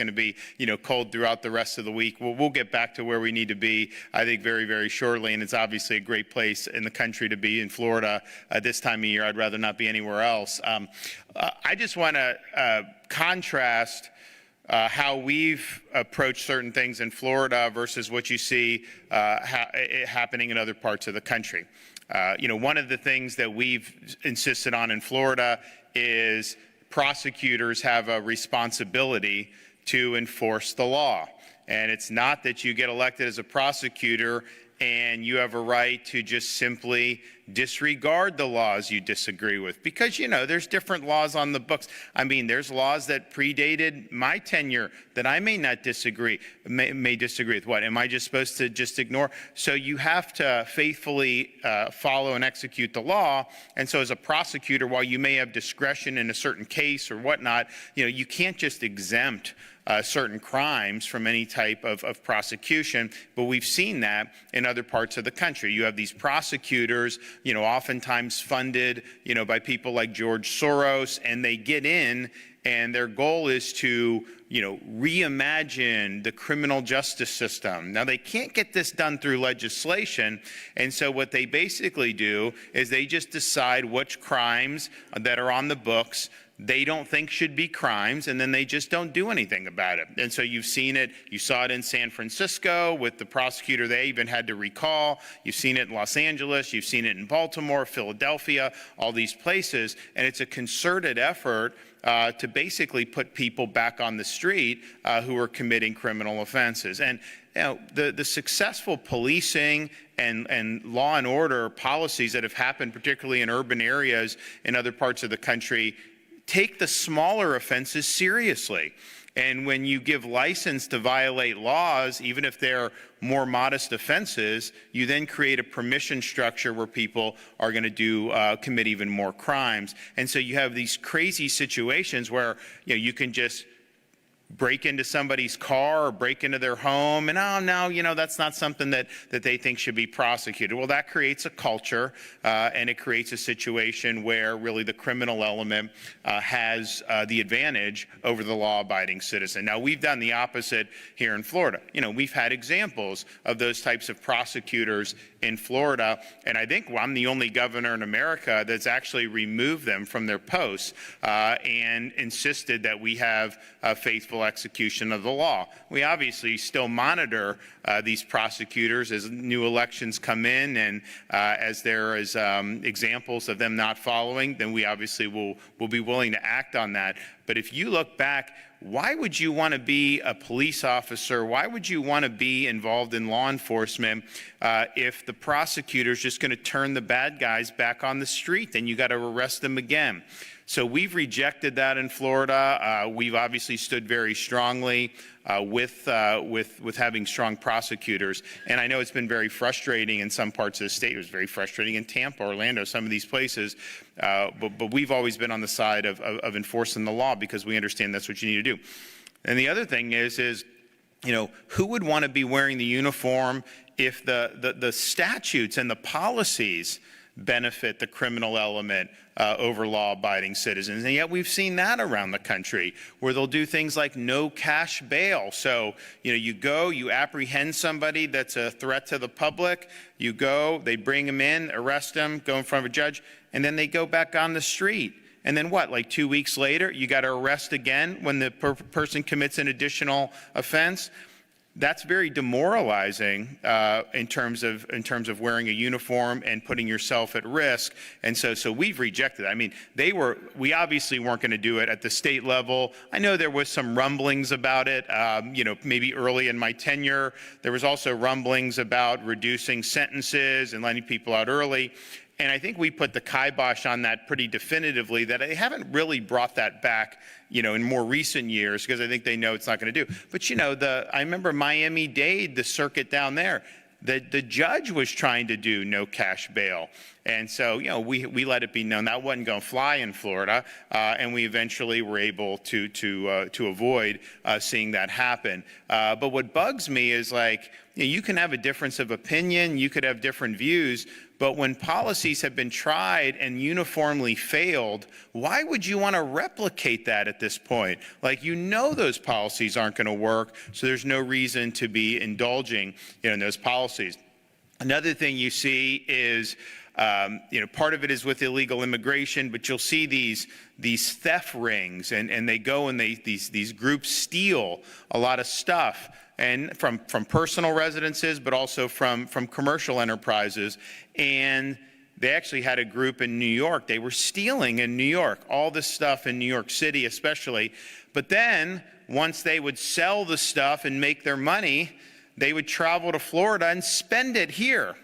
going to be, cold throughout the rest of the week. We'll get back to where we need to be, I think, very, very shortly. And it's obviously a great place in the country to be in Florida this time of year. I'd rather not be anywhere else. I just want to contrast how we've approached certain things in Florida versus what you see happening in other parts of the country. One of the things that we've insisted on in Florida is prosecutors have a responsibility to enforce the law. And it's not that you get elected as a prosecutor and you have a right to just simply disregard the laws you disagree with. Because, there's different laws on the books. I mean, there's laws that predated my tenure that I may not may disagree with. What, am I just supposed to just ignore? So you have to faithfully follow and execute the law. And so as a prosecutor, while you may have discretion in a certain case or whatnot, you can't just exempt certain crimes from any type of prosecution, but we've seen that in other parts of the country. You have these prosecutors, oftentimes funded, by people like George Soros, and they get in, and their goal is to, reimagine the criminal justice system. Now, they can't get this done through legislation, and so what they basically do is they just decide which crimes that are on the books they don't think should be crimes, and then they just don't do anything about it. And so you've seen it. You saw it in San Francisco with the prosecutor they even had to recall. You've seen it in Los Angeles. You've seen it in Baltimore, Philadelphia, all these places. And it's a concerted effort to basically put people back on the street who are committing criminal offenses. And the successful policing and law and order policies that have happened, particularly in urban areas in other parts of the country, take the smaller offenses seriously. And when you give license to violate laws, even if they're more modest offenses, you then create a permission structure where people are going to commit even more crimes. And so you have these crazy situations where you can just break into somebody's car or break into their home, and no, that's not something that they think should be prosecuted. Well, that creates a culture, and it creates a situation where really the criminal element has the advantage over the law-abiding citizen. Now, we've done the opposite here in Florida. We've had examples of those types of prosecutors in Florida, and I think I'm the only governor in America that's actually removed them from their posts and insisted that we have faithful execution of the law. We obviously still monitor these prosecutors as new elections come in, and as there is examples of them not following, then we obviously will be willing to act on that. But if you look back, why would you want to be a police officer? Why would you want to be involved in law enforcement if the prosecutor is just going to turn the bad guys back on the street? Then you got to arrest them again. So we've rejected that in Florida. We've obviously stood very strongly with having strong prosecutors. And I know it's been very frustrating in some parts of the state. It was very frustrating in Tampa, Orlando, some of these places. But we've always been on the side of enforcing the law because we understand that's what you need to do. And the other thing is who would want to be wearing the uniform if the statutes and the policies benefit the criminal element over law-abiding citizens? And yet we've seen that around the country where they'll do things like no cash bail. So, you go, you apprehend somebody that's a threat to the public, you go, they bring them in, arrest them, go in front of a judge, and then they go back on the street. And then what, like 2 weeks later, you got to arrest again when the person commits an additional offense? That's very demoralizing in terms of wearing a uniform and putting yourself at risk. And so we've rejected it. I mean, we obviously weren't going to do it at the state level. I know there was some rumblings about it, maybe early in my tenure. There was also rumblings about reducing sentences and letting people out early. And I think we put the kibosh on that pretty definitively, that they haven't really brought that back, in more recent years, because I think they know it's not going to do. But, I remember Miami-Dade, the circuit down there, the judge was trying to do no cash bail. And so, we let it be known that wasn't going to fly in Florida, and we eventually were able to avoid seeing that happen. But what bugs me is you can have a difference of opinion, you could have different views, But when policies have been tried and uniformly failed, why would you want to replicate that at this point? Like, those policies aren't going to work, so there's no reason to be indulging in those policies. Another thing you see is, part of it is with illegal immigration, but you'll see these theft rings, and they go and these groups steal a lot of stuff, and from personal residences, but also from commercial enterprises. And they actually had a group in New York. They were stealing in New York, all this stuff in New York City especially. But then once they would sell the stuff and make their money, they would travel to Florida and spend it here.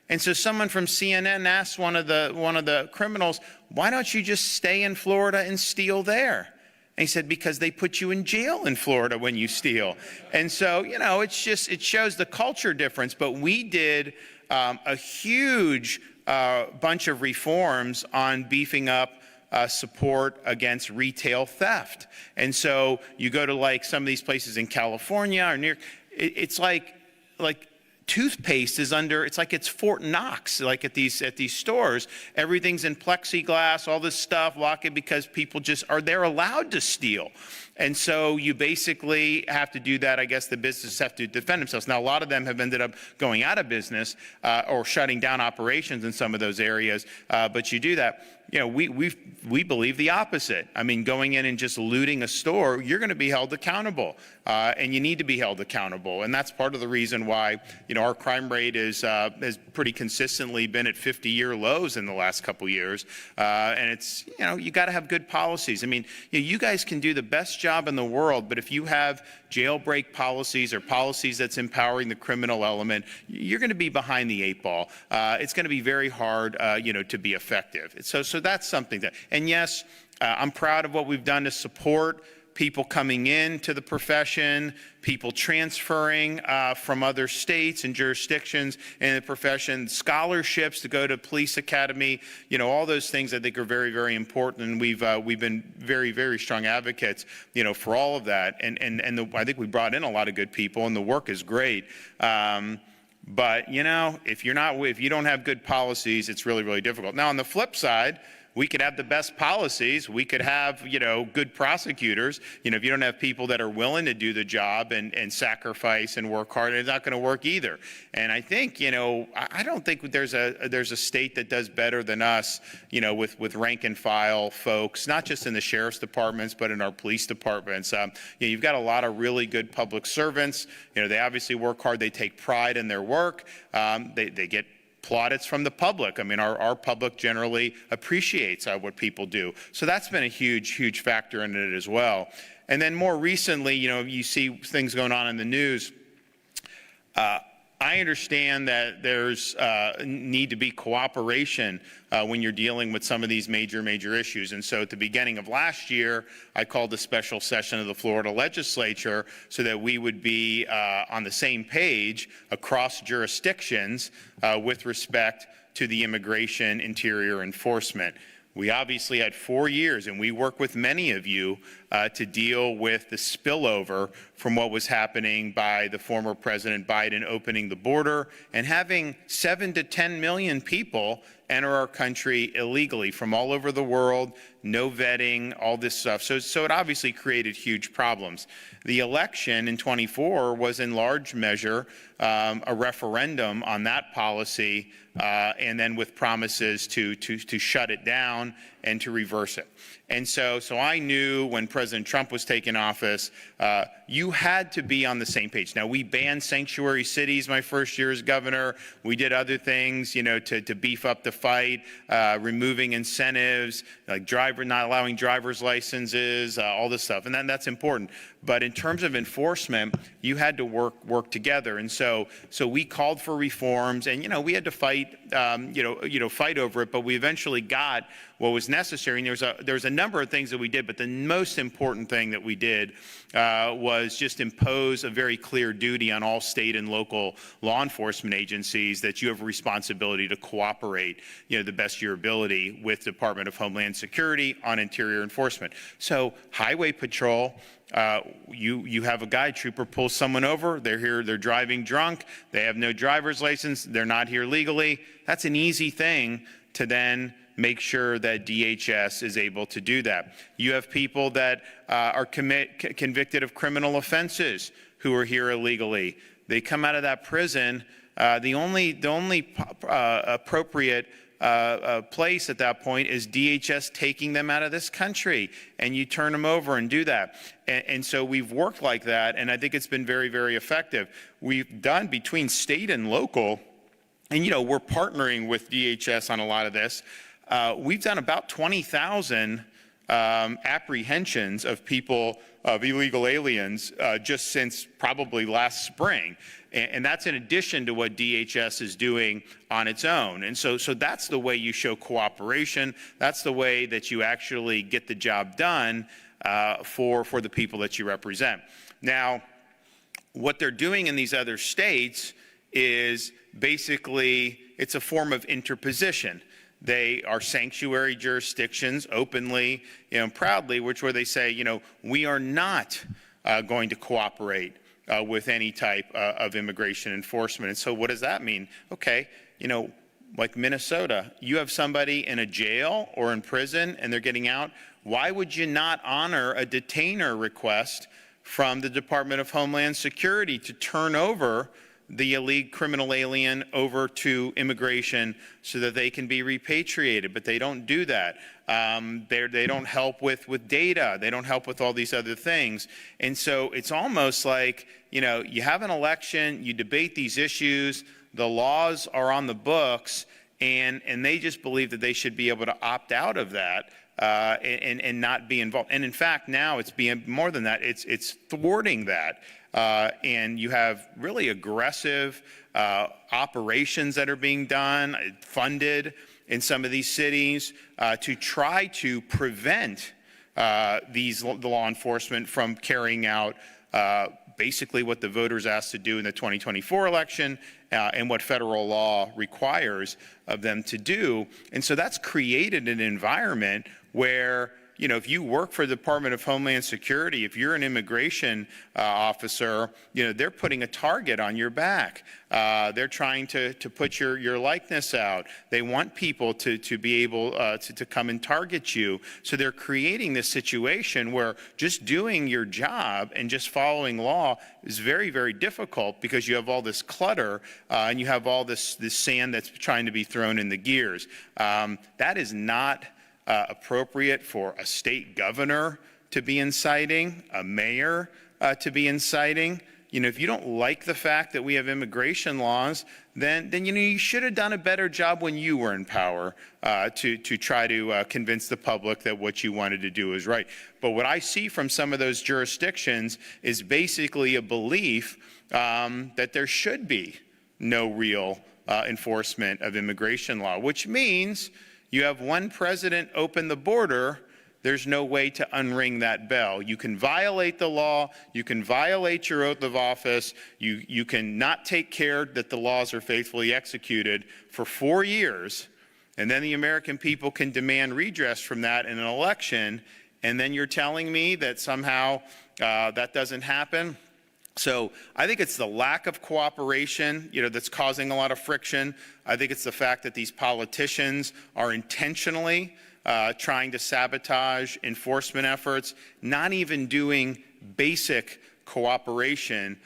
And so someone from CNN asked one of the criminals, why don't you just stay in Florida and steal there? And he said, because they put you in jail in Florida when you steal. And so, it shows the culture difference. But we did a huge bunch of reforms on beefing up support against retail theft. And so you go to like some of these places in California or New York, it's like toothpaste is it's Fort Knox, like at these stores. Everything's in plexiglass, all this stuff, lock it, because people they're allowed to steal. And so you basically have to do that. I guess the businesses have to defend themselves. Now, a lot of them have ended up going out of business or shutting down operations in some of those areas. But you do that. We believe the opposite. I mean, going in and just looting a store, you're going to be held accountable, and you need to be held accountable. And that's part of the reason why, our crime rate has pretty consistently been at 50-year lows in the last couple years. And it's, you got to have good policies. I mean, you guys can do the best job in the world, but if you have jailbreak policies or policies that's empowering the criminal element, you're going to be behind the 8 ball. It's going to be very hard, to be effective. So that's something and yes, I'm proud of what we've done to support people coming into the profession, people transferring from other states and jurisdictions in the profession, scholarships to go to police academy, all those things I think are very, very important. And we've been very, very strong advocates, for all of that. And I think we brought in a lot of good people, and the work is great. But if you don't have good policies, it's really, really difficult. Now, on the flip side, we could have the best policies. We could have, good prosecutors. If you don't have people that are willing to do the job and sacrifice and work hard, it's not going to work either. And I think, I don't think there's a state that does better than us, with rank and file folks, not just in the sheriff's departments, but in our police departments. You've got a lot of really good public servants. They obviously work hard. They take pride in their work. They get plaudits from the public. I mean, our public generally appreciates what people do. So that's been a huge, huge factor in it as well. And then more recently, you see things going on in the news. I understand that there's need to be cooperation when you're dealing with some of these major issues. And so at the beginning of last year, I called a special session of the Florida legislature so that we would be on the same page across jurisdictions with respect to the immigration interior enforcement. We obviously had 4 years, and we work with many of you to deal with the spillover from what was happening by the former President Biden opening the border and having 7 to 10 million people enter our country illegally from all over the world, no vetting, all this stuff. So it obviously created huge problems. The election in 24 was in large measure a referendum on that policy, and then with promises to shut it down and to reverse it. And so I knew when President Trump was taking office, you had to be on the same page. Now, we banned sanctuary cities my first year as governor. We did other things, to beef up the fight, removing incentives, like not allowing driver's licenses, all this stuff. And then that's important. But in terms of enforcement, you had to work together. And so we called for reforms, and we had to fight, fight over it. But we eventually got what was necessary. And there's a number of things that we did, but the most important thing that we did was just impose a very clear duty on all state and local law enforcement agencies that you have a responsibility to cooperate, the best of your ability with the Department of Homeland Security on interior enforcement. So Highway Patrol, you have a guide trooper pull someone over, they're here, they're driving drunk, they have no driver's license, they're not here legally. That's an easy thing to then make sure that DHS is able to do that. You have people that are convicted of criminal offenses who are here illegally. They come out of that prison. The only appropriate place at that point is DHS taking them out of this country, and you turn them over and do that. And so we've worked like that, and I think it's been very, very effective. We've done between state and local, and we're partnering with DHS on a lot of this. We've done about 20,000 apprehensions of people, of illegal aliens, just since probably last spring. And that's in addition to what DHS is doing on its own. And so that's the way you show cooperation. That's the way that you actually get the job done for the people that you represent. Now, what they're doing in these other states is basically, it's a form of interposition. They are sanctuary jurisdictions openly, proudly, where they say, we are not going to cooperate with any type of immigration enforcement. And so what does that mean? Okay, like Minnesota, you have somebody in a jail or in prison and they're getting out. Why would you not honor a detainer request from the Department of Homeland Security to turn over the illegal criminal alien over to immigration so that they can be repatriated? But they don't do that. They don't help with data. They don't help with all these other things. And so it's almost like, you have an election, you debate these issues, the laws are on the books, and they just believe that they should be able to opt out of that and not be involved. And in fact, now it's being more than that. It's thwarting that. And you have really aggressive operations that are being done, funded in some of these cities to try to prevent the law enforcement from carrying out basically what the voters asked to do in the 2024 election and what federal law requires of them to do. And so that's created an environment where, if you work for the Department of Homeland Security, if you're an immigration officer, they're putting a target on your back. They're trying to put your likeness out. They want people to be able to come and target you. So they're creating this situation where just doing your job and just following law is very, very difficult because you have all this clutter and you have all this sand that's trying to be thrown in the gears. That is not appropriate for a state governor to be inciting, a mayor to be inciting. If you don't like the fact that we have immigration laws, then you should have done a better job when you were in power to try to convince the public that what you wanted to do is right. But what I see from some of those jurisdictions is basically a belief that there should be no real enforcement of immigration law, which means you have one president open the border, there's no way to unring that bell. You can violate the law, you can violate your oath of office, you can not take care that the laws are faithfully executed for 4 years, and then the American people can demand redress from that in an election, and then you're telling me that somehow that doesn't happen? So I think it's the lack of cooperation, that's causing a lot of friction. I think it's the fact that these politicians are intentionally trying to sabotage enforcement efforts, not even doing basic cooperation,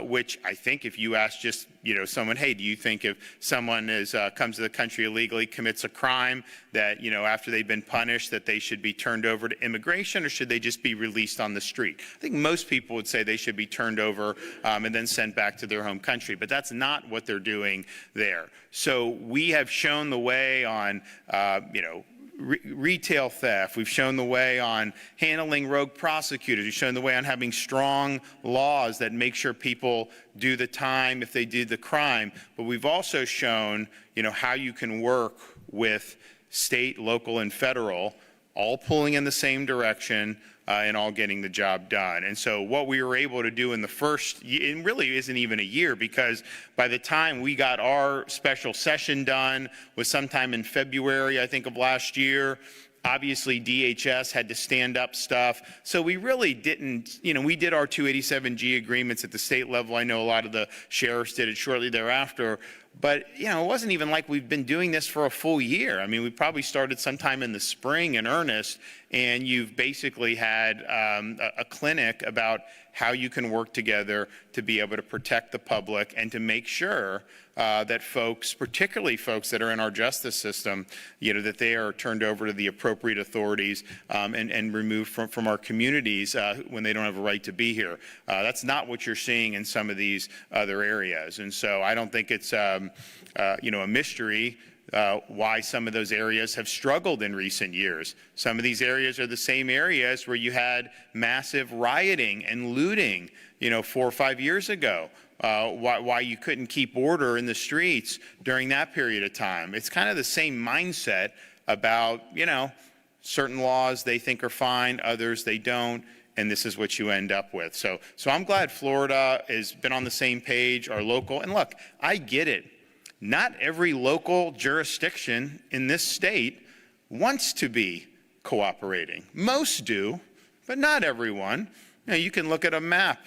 which I think if you ask just, someone, hey, do you think if someone comes to the country illegally, commits a crime, that, after they've been punished, that they should be turned over to immigration, or should they just be released on the street? I think most people would say they should be turned over and then sent back to their home country, but that's not what they're doing there. So we have shown the way on, retail theft. We've shown the way on handling rogue prosecutors. We've shown the way on having strong laws that make sure people do the time if they did the crime. But we've also shown, how you can work with state, local, and federal, all pulling in the same direction, and all getting the job done. And so what we were able to do in the first, it really isn't even a year, because by the time we got our special session done was sometime in February, I think, of last year. Obviously, DHS had to stand up stuff. So we really didn't, we did our 287G agreements at the state level. I know a lot of the sheriffs did it shortly thereafter. But, it wasn't even like we've been doing this for a full year. I mean, we probably started sometime in the spring in earnest, and you've basically had a clinic about how you can work together to be able to protect the public and to make sure that folks, particularly folks that are in our justice system, that they are turned over to the appropriate authorities and removed from our communities when they don't have a right to be here. That's not what you're seeing in some of these other areas. And so I don't think it's a mystery why some of those areas have struggled in recent years. Some of these areas are the same areas where you had massive rioting and looting, 4 or 5 years ago. Why you couldn't keep order in the streets during that period of time. It's kind of the same mindset about, certain laws they think are fine, others they don't, and this is what you end up with. So I'm glad Florida has been on the same page, our local, and look, I get it. Not every local jurisdiction in this state wants to be cooperating. Most do, but not everyone. You can look at a map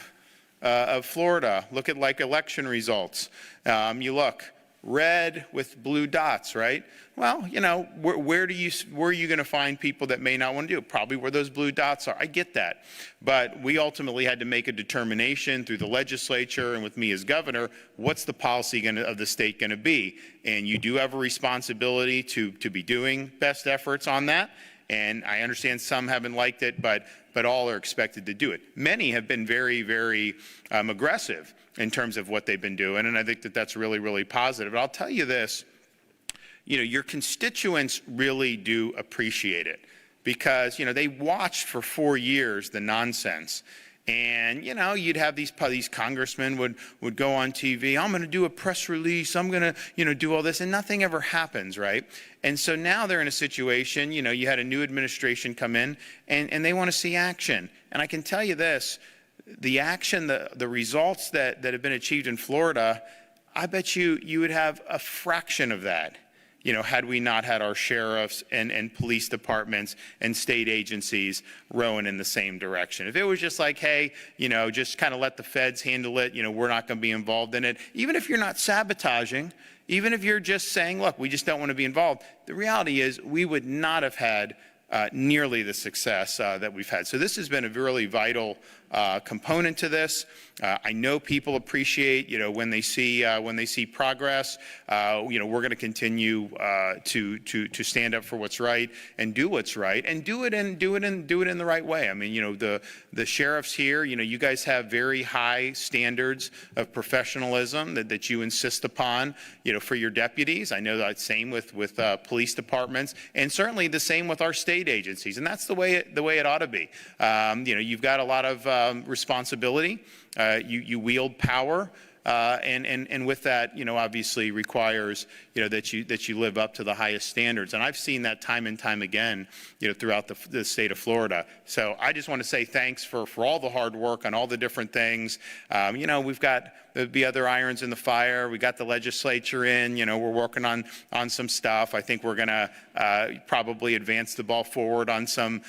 of Florida, look at like election results. You look, red with blue dots, right? Well, where are you going to find people that may not want to do it? Probably where those blue dots are. I get that. But we ultimately had to make a determination through the legislature and with me as governor, what's the policy of the state going to be? And you do have a responsibility to be doing best efforts on that. And I understand some haven't liked it, but all are expected to do it. Many have been very, very aggressive in terms of what they've been doing, and I think that that's really, really positive. But I'll tell you this, your constituents really do appreciate it because, they watched for 4 years the nonsense. And, you'd have these congressmen would go on TV, I'm going to do a press release, I'm going to, do all this, and nothing ever happens, right? And so now they're in a situation, you had a new administration come in, and they want to see action. And I can tell you this, the action, the results that have been achieved in Florida, I bet you would have a fraction of that. Had we not had our sheriffs and police departments and state agencies rowing in the same direction. If it was just like, hey, just kind of let the feds handle it, we're not going to be involved in it. Even if you're not sabotaging, even if you're just saying, look, we just don't want to be involved, the reality is we would not have had nearly the success that we've had. So this has been a really vital component to this. I know people appreciate, when they see progress. We're going to continue to stand up for what's right and do what's right and do it in the right way. I mean, the sheriffs here, you guys have very high standards of professionalism that you insist upon, for your deputies. I know that's same with police departments, and certainly the same with our state agencies. And that's the way it ought to be. You've got a lot of responsibility. You wield power, and with that, obviously requires, that you live up to the highest standards. And I've seen that time and time again, throughout the state of Florida. So I just want to say thanks for all the hard work on all the different things. We've got there'll be other irons in the fire. We got the legislature in. We're working on some stuff. I think we're going to probably advance the ball forward on some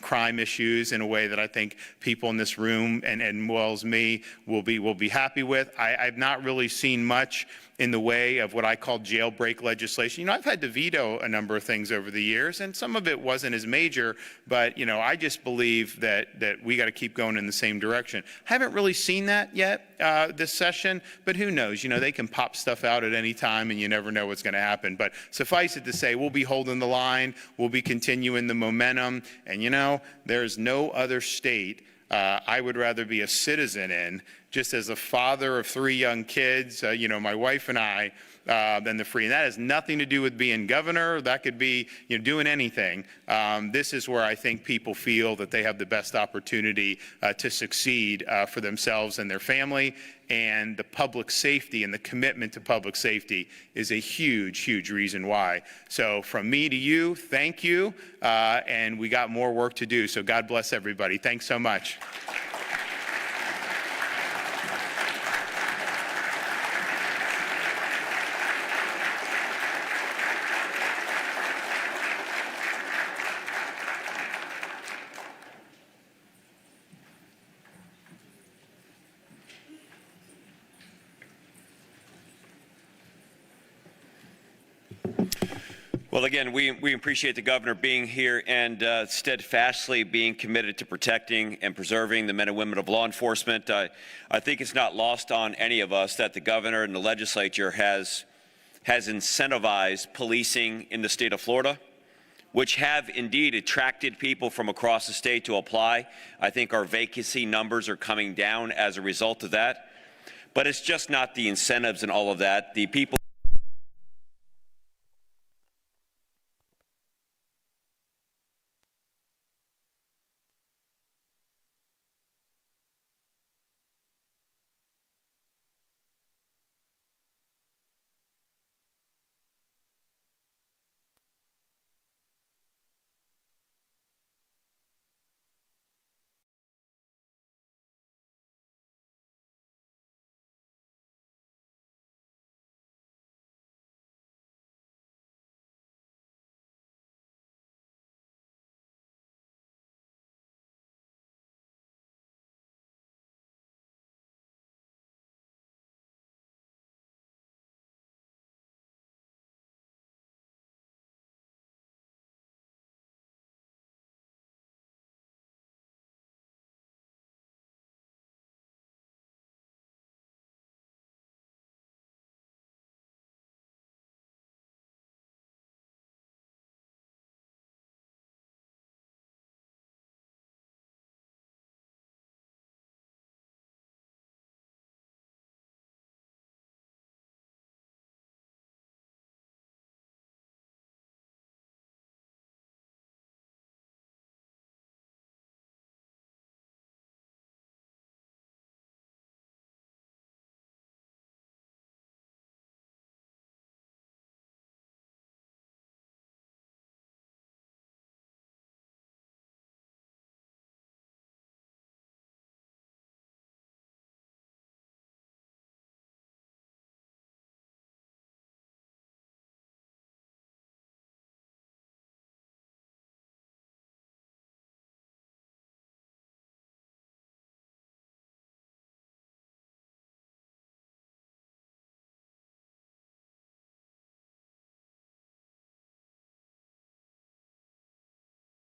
crime issues in a way that I think people in this room and well as me will be happy with. I've not really seen much in the way of what I call jailbreak legislation. I've had to veto a number of things over the years, and some of it wasn't as major, but, I just believe that we got to keep going in the same direction. Haven't really seen that yet this session, but who knows? They can pop stuff out at any time, and you never know what's going to happen. But suffice it to say, we'll be holding the line, we'll be continuing the momentum, and there's no other state I would rather be a citizen in. Just as a father of 3 young kids, my wife and I, than the free. And that has nothing to do with being governor. That could be, doing anything. This is where I think people feel that they have the best opportunity to succeed for themselves and their family. And the public safety and the commitment to public safety is a huge, huge reason why. So from me to you, thank you. And we got more work to do. So God bless everybody. Thanks so much. Well, again, we appreciate the governor being here and steadfastly being committed to protecting and preserving the men and women of law enforcement. I think it's not lost on any of us that the governor and the legislature has incentivized policing in the state of Florida, which have indeed attracted people from across the state to apply. I think our vacancy numbers are coming down as a result of that. But it's just not the incentives and all of that. The people